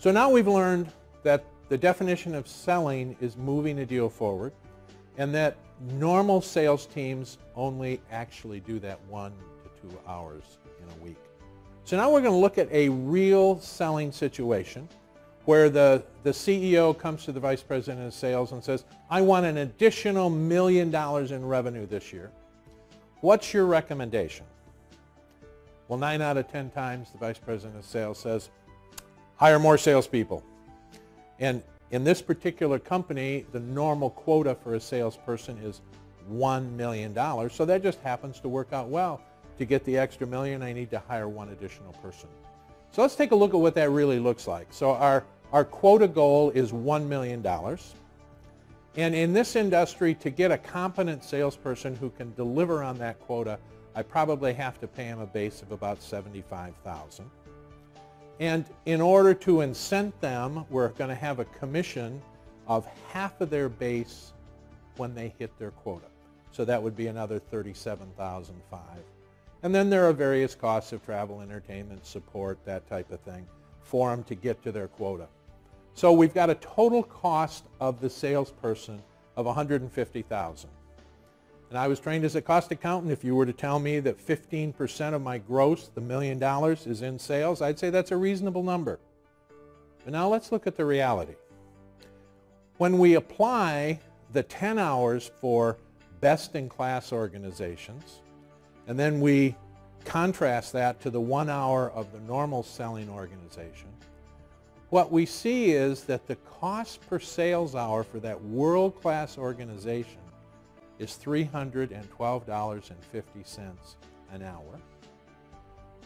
So now we've learned that the definition of selling is moving a deal forward, and that normal sales teams only actually do that 1 to 2 hours in a week. So now we're going to look at a real selling situation where the CEO comes to the Vice President of Sales and says, I want an additional $1 million in revenue this year. What's your recommendation? Well, 9 out of 10 times the Vice President of Sales says, hire more salespeople. And in this particular company, the normal quota for a salesperson is $1 million. So that just happens to work out well. To get the extra $1 million, I need to hire one additional person. So let's take a look at what that really looks like. So our quota goal is $1 million. And in this industry, to get a competent salesperson who can deliver on that quota, I probably have to pay him a base of about $75,000. And in order to incent them, we're going to have a commission of half of their base when they hit their quota. So that would be another $37,500. And then there are various costs of travel, entertainment, support, that type of thing, for them to get to their quota. So we've got a total cost of the salesperson of $150,000. And I was trained as a cost accountant. If you were to tell me that 15% of my gross, the $1 million, is in sales, I'd say that's a reasonable number. But now let's look at the reality. When we apply the 10 hours for best-in-class organizations, and then we contrast that to the 1 hour of the normal selling organization, what we see is that the cost per sales hour for that world-class organization is $312.50 an hour.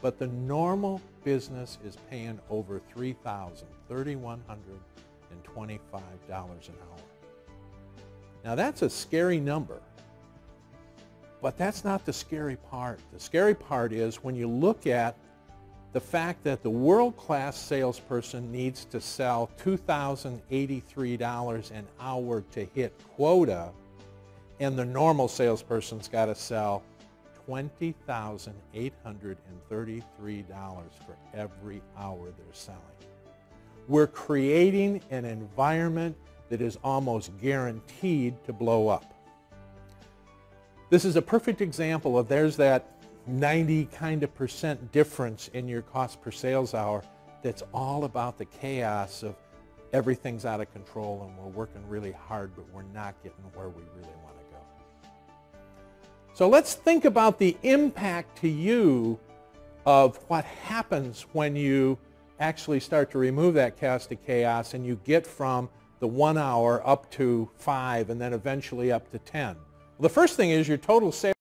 But the normal business is paying over $3,125 an hour. Now that's a scary number, but that's not the scary part. The scary part is when you look at the fact that the world-class salesperson needs to sell $2,083 an hour to hit quota, and the normal salesperson's got to sell $20,833 for every hour they're selling. We're creating an environment that is almost guaranteed to blow up. This is a perfect example of there's that 90% difference in your cost per sales hour that's all about the chaos of everything's out of control and we're working really hard, but we're not getting where we really want to go. So let's think about the impact to you of what happens when you actually start to remove that cast of chaos and you get from the 1 hour up to 5 and then eventually up to 10. Well, the first thing is your total sales